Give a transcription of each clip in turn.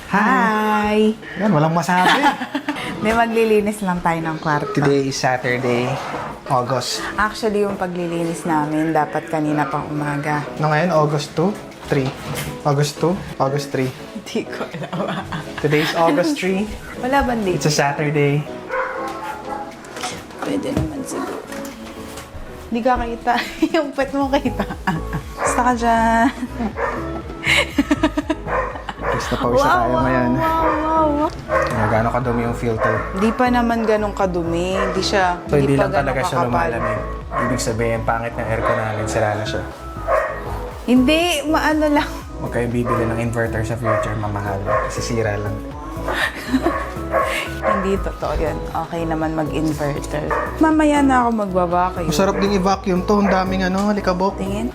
Hi! Yan, walang masabi. May maglilinis lang tayo ng kwarto. Today is Saturday, August. Actually, yung paglilinis namin, dapat kanina pang umaga. No, ngayon, August 2, 3. August 2, August 3. Hindi ko alam. Today is August 3. Wala bang date? It's a Saturday. Pwede naman siguro. Hindi ka kita. Yung pet mo kita. Basta ka dyan. Gusto pa na tayo ngayon. Wow. Gano'ng kadumi yung filter. Hindi pa naman ganun kadumi. Hindi siya, So, hindi pa lang talaga ganun siya kakapal. lumalamig. Ibig sabihin, pangit ng aircon namin, sira na siya. Hindi, maano lang. Huwag kayong bibili ng inverter sa future, mamahal. Sisira lang. Hindi totoo yan. Okay naman mag-inverter. Mamaya na ako magbabakay. Masarap ding i-vacuum to. Ang daming alikabok. Tingin.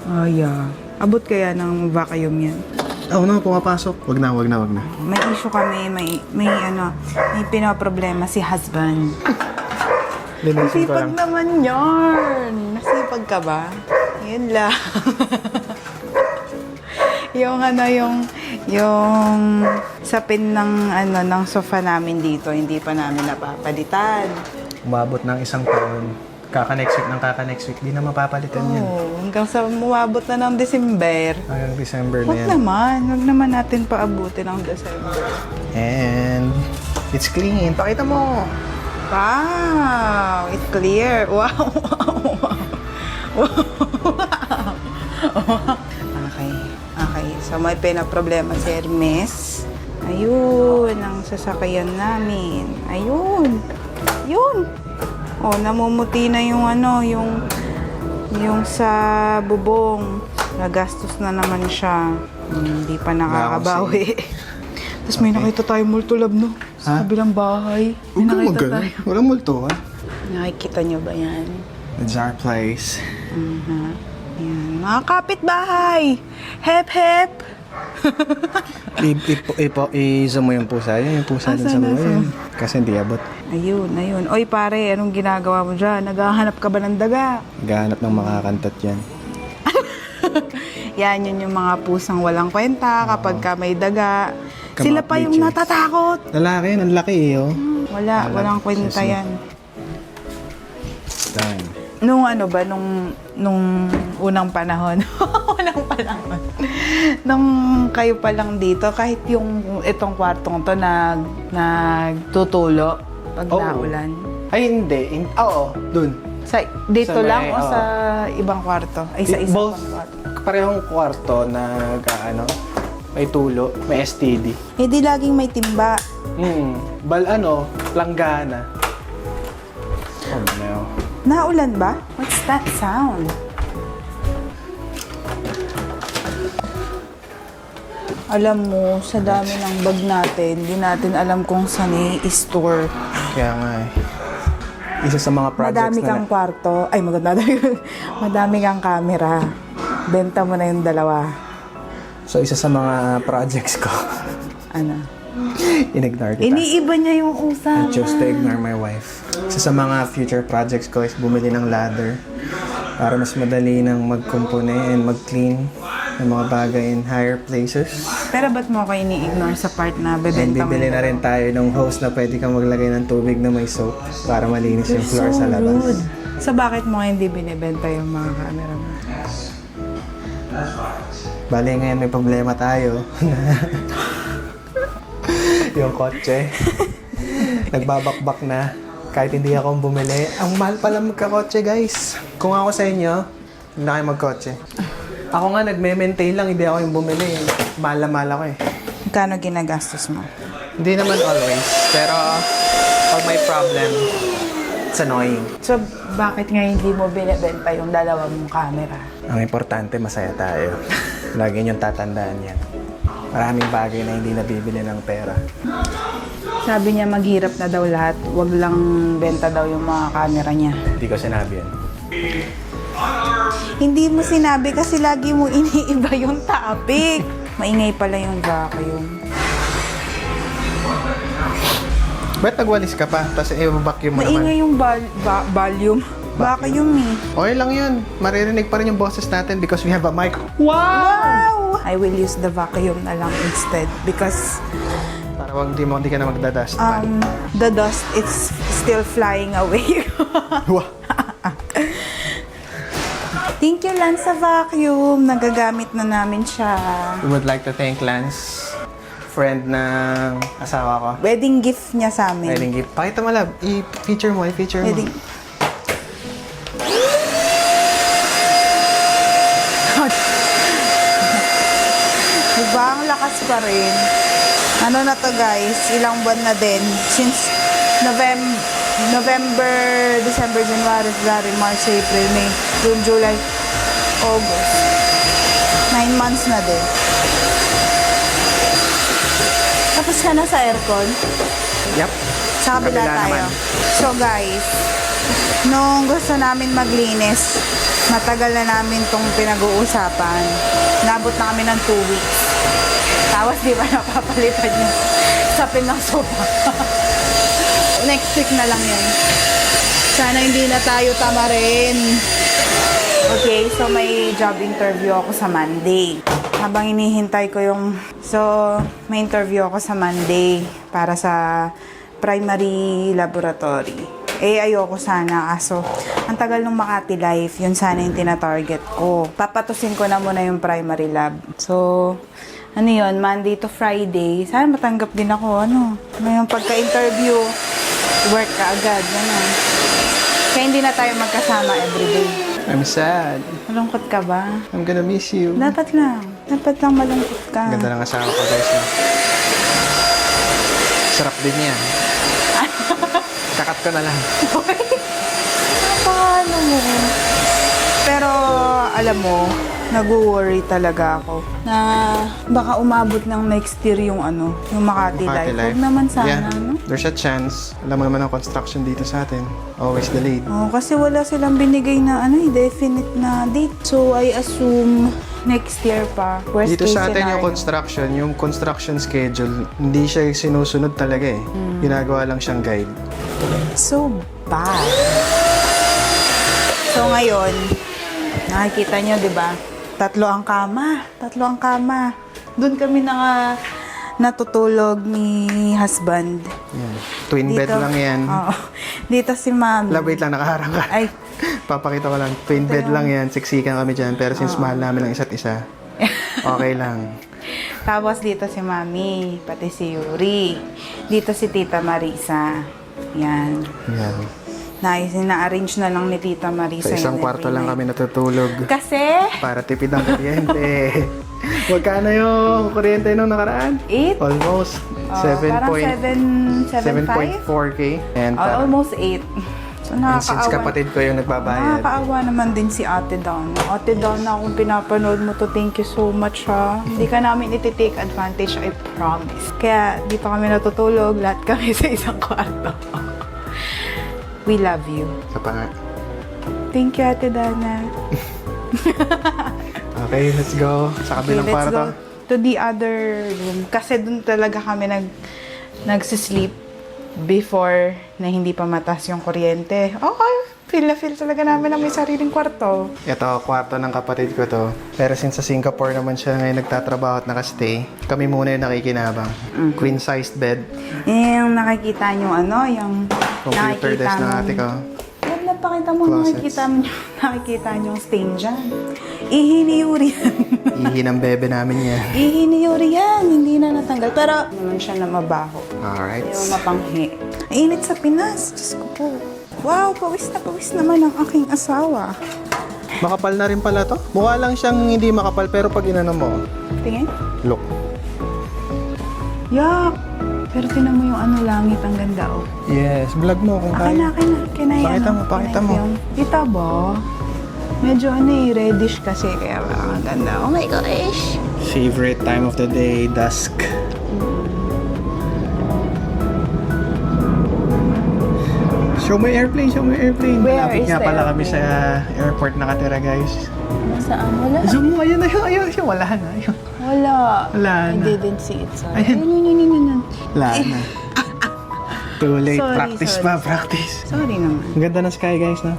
Oh, yeah. Abot kaya ng vacuum yan? Oo na, pumapasok. Wag na. May issue kami, may pinaproblema si husband. Linisin ko Nasipag lang. naman yarn. Nasipag ka ba? Yun lang. yung sapin ng sofa namin dito, hindi pa namin napapalitan. Umabot ng isang taon. Kaka-next week, di na mapapalitan yan. Oh, hanggang sa umabot na ng December. Hanggang December na Wag yan. wag naman natin paabutin ng December. And it's clean. Pakita mo. Wow! It's clear. Wow! Okay. So, may pinaproblema si Hermes. Ayun, ang sasakyan namin. Ayun. Oh, namumuti na yung yung sa bubong. Nagastos na naman siya. Hindi pa nakakabawi. Tapos may nakita tayo multulab, no? Sa kabilang bahay. May nakita tayo. Walang multo, ha? Nakikita nyo ba yan? It's our place. Yan. Mga kapitbahay! Hep, hep! I-zoom mo yung pusa. Yan yung pusa dun sa Asan? buhay. Kasi hindi abot. Ayun. Oy, pare, anong ginagawa mo dyan? Naghahanap ka ba ng daga? Gahanap ng makakantat yan. Yun yung mga pusang walang kwenta kapag ka may daga. Sila pa yung Bitches. natatakot. Lalaki, ang laki eh, oh. Walang kwenta Sisi. yan. Done. Nung unang panahon, nung kayo pa lang dito, kahit yung itong kwartong to nagtutulo pag Oo. naulan. Ay, hindi. Oo, dun. Dito Sa lang may, o oo. sa ibang kwarto? Ay, sa isang Both, kwarto. parehong kwarto na may tulo, may STD. Eh di laging may timba. Langgana. Oh, no. Naulan ba? What's that sound? Alam mo, sa dami ng bag natin, di natin alam kung saan i-store. Kaya nga eh. Isa sa mga projects Madami kang kwarto. Ay, madami kang camera. Benta mo na yung dalawa. So, isa sa mga projects ko, Ano? in-ignore kita. Iniiba niya yung I usapan. chose to ignore my wife. Isa sa mga future projects ko is bumili ng ladder para mas madali nang mag-compone and mag-clean ng mga bagay in higher places. Pero ba't mo ako ini-ignore sa part na And bebenta mo? bibili na rin tayo ng hose na pwede kang maglagay ng tubig na may soap para malinis yung floor sa labas. Rude. So bakit mo hindi binibenta yung mga camera mo? Bale ngayon may problema tayo. Yung kotse. Nagbabakbak na. Kahit hindi ako bumili. Ang mahal pala magkakotse, guys. Kung ako sa inyo, hindi na kayo magkotse. Ako nga, nagme-maintain lang. Hindi ako yung bumili. Mahal na mahal ako eh. Kano ginagastos mo? Hindi naman always. Pero, pag may problem, it's annoying. So, bakit nga hindi mo binibenta yung dalawa mong camera? Ang importante, masaya tayo. Lagi niyong tatandaan yan. Maraming bagay na hindi nabibili ng pera. Sabi niya maghirap na daw lahat, wag lang benta daw yung mga camera niya. Hindi ko sinabi yan. Hindi mo sinabi kasi lagi mo iniiba yung topic. Maingay pala yung vacuum. Ba't nagwalis ka pa? Tapos i-vacuum mo naman. Maingay yung volume. Vacuum eh. Okay lang yun. Maririnig pa rin yung boses natin because we have a mic. Wow! I will use the vacuum na lang instead because Para hindi ka na magdadust. the dust it's still flying away. Wah! Thank you, Lance, sa vacuum. Nagagamit na namin siya. We would like to thank Lance, friend ng asawa ko. Wedding gift niya sa amin. Wedding gift. Pakita mo, love. I-feature mo. Wedding. Diba? Ang lakas pa rin. Ano na to, guys? Ilang buwan na din. Since November, December, January, February, March, April, May, June, July, August. 9 months na din. Tapos ka na sa aircon? Yep. Sa kabila Kabila tayo. naman. So guys, nung gusto namin maglinis, matagal na namin tong pinag-uusapan. Nabot na kami ng 2 weeks. Tapos di ba napapalitan yung sapin ng sopa? Next week na lang yan. Sana hindi na tayo tamarin. Okay, so may job interview ako sa Monday. Habang inihintay ko yung... So, may interview ako sa Monday para sa primary laboratory. Eh, ayoko sana. Kaso, ang tagal ng Makati Life, yun sana yung tina-target ko. Papatusin ko na muna yung primary lab. So, ano yun, Monday to Friday. Sana matanggap din ako, Ngayong pagka-interview, work ka agad, Kaya hindi na tayo magkasama everyday. I'm sad. Malungkot ka ba? I'm gonna miss you. Dapat lang. Dapat lang malungkot ka. Ganda ng asawa ko, guys. Sarap din yan. Kakat ko na lang. Paano mo? Pero, alam mo, nag-worry talaga ako na baka umabot ng next year yung yung Makati Life. Huwag naman sana, There's a chance. Alam mo naman ang construction dito sa atin. Always delayed. Oh, kasi wala silang binigay na definite na date. So, I assume next year pa. Worst Dito case sa atin scenario. yung construction schedule, hindi siya sinusunod talaga eh. Ginagawa lang siyang guide. So bad. So ngayon, nakikita nyo, di ba? 3 ang kama. Doon kami natutulog ni husband. Yan. Twin bed lang yan. Oo. Dito si mami. Wait lang, nakaharang ka. Ay, Papakita ko lang. Twin bed lang yan. Siksikan kami dyan. Pero since mahal namin ang isa't isa, okay lang. tapos dito si mami, pati si Yuri. Dito si Tita Marisa. Yan. Yan. Na-arrange na lang ni Tita Marisa. Sa isang yan kwarto every lang night. kami natutulog. Kasi, Para tipid ang kuryente. Magkano yung kuryente nung nakaraan? 8? Almost. Parang 7.5? 7.4K. And Almost 8. So, and since nakakaawa. kapatid ko yung nagbabayad. Nakakaawa naman din si Ate Donna. Ate Donna, kung pinapanood mo to, thank you so much, ha. Hindi ka namin iti-take advantage, I promise. Kaya, dito kami natutulog, lahat kami sa isang kwarto. We love you. Sa pa nga. Thank you, Ate Donna. Okay, let's go. Sa kabilang let's kwarto. go to the other room. Kasi dun talaga kami nagsisleep before na hindi pa matas yung kuryente. Okay, feel na feel talaga namin na may sariling kwarto. Ito, kwarto ng kapatid ko to. Pero since sa Singapore naman siya ngayon nagtatrabaho at nakastay, kami muna yung nakikinabang. Queen-sized bed. Yung nakikita nyo yung Computer desk ng ate ko. Huwag napakita mo, Closets. nakikita nyo yung stain dyan. Ihi ni Yuri yan. Ihi ng bebe namin yan. Ihi ni Yuri yan, hindi na natanggal. Pero naman siya na mabaho. Alright. Hindi mo mapanghi. Init sa Pinas, Diyos ko po. Wow, pawis naman ang aking asawa. Makapal na rin pala to. Mukha lang siyang hindi makapal pero pag inano mo, Tingin. look. Yak! Pero tinan mo yung langit, ang ganda, oh. Yes, vlog mo kung kaya. Pakita Pakita mo. Kita ba? Medyo reddish kasi, kaya parang ang ganda. Oh my gosh! Favorite time of the day, dusk. Show mo yung airplane, show mo yung airplane. Where Malapit is nga the pala kami airplane? sa airport nakatira, guys. Saan? Wala. Zoom mo, ayun, ayun. Wala na, ayun. Wala. Wala I na. didn't see it, sorry. Ayun. Yun. Wala na. Too late. Sorry, Practice sorry. pa, practice. Sorry naman. Ang ganda ng sky, guys, no?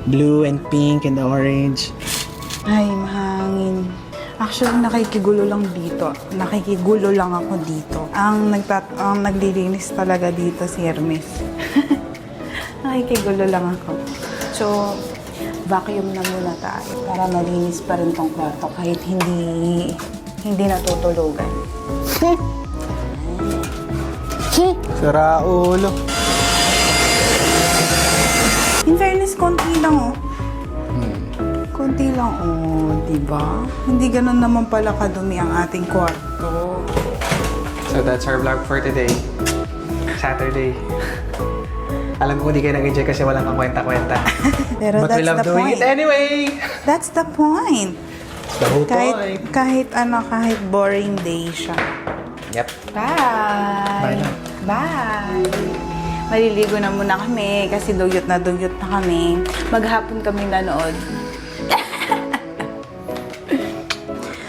Blue and pink and orange. Ay, mahangin. Actually, nakikigulo lang dito. Nakikigulo lang ako dito. Ang naglilinis talaga dito si Hermes. Nakikigulo lang ako. So, vacuum na muna tayo para malinis pa rin tong kwarto kahit hindi natutulugan. Sira ulo. In fairness, konti lang oh. Konti lang oh, di ba? Hindi ganun naman pala kadumi ang ating kwarto. So that's our vlog for today. Saturday. Alam ko hindi kayo nag-enjoy kasi walang kang kwenta-kwenta. Pero But we that's love the doing point. it anyway! That's the point. The whole point. Kahit boring day siya. Yep. Bye! Bye na. Bye! Maliligo na muna kami kasi dugyot na kami. Maghapon kami nanood.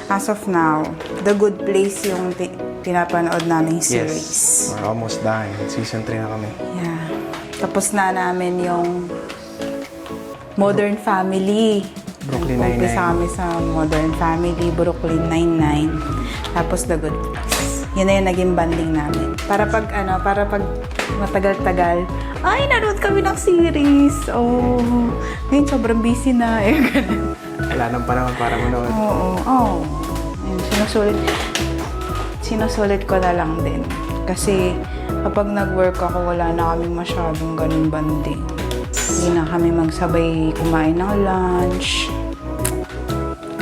As of now, The Good Place yung pinapanood namin series. Yes. We're almost done. Season 3 na kami. Yeah. Tapos na namin yung Modern Family. Brooklyn Nine-Nine. Umpisa kami sa Modern Family, Brooklyn Nine-Nine. Tapos The Good Place. Yun na yung naging banding namin. Para pag matagal-tagal, ay, nanood kami ng series. Oh, ngayon sobrang busy na. Eh, ganun. Wala nang panahon para manood. Oo. Ayun, sinusulit ko na lang din. Kasi kapag nag-work ako, wala na kami masyadong ganun banding. Hindi na kami magsabay kumain ng lunch.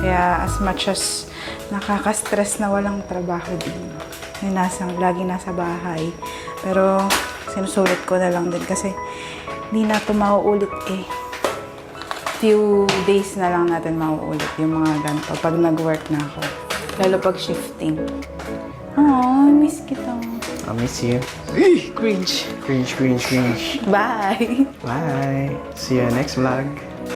Kaya as much as nakaka-stress na walang trabaho din. Yung lagi nasa bahay. Pero sinusulit ko na lang din kasi hindi na ito mauulit eh. Few days na lang natin mauulit yung mga ganito pag nag-work na ako. Lalo pag shifting. Oh, miss kita. I miss you. Cringe. Cringe. Bye! Bye. See you next vlog.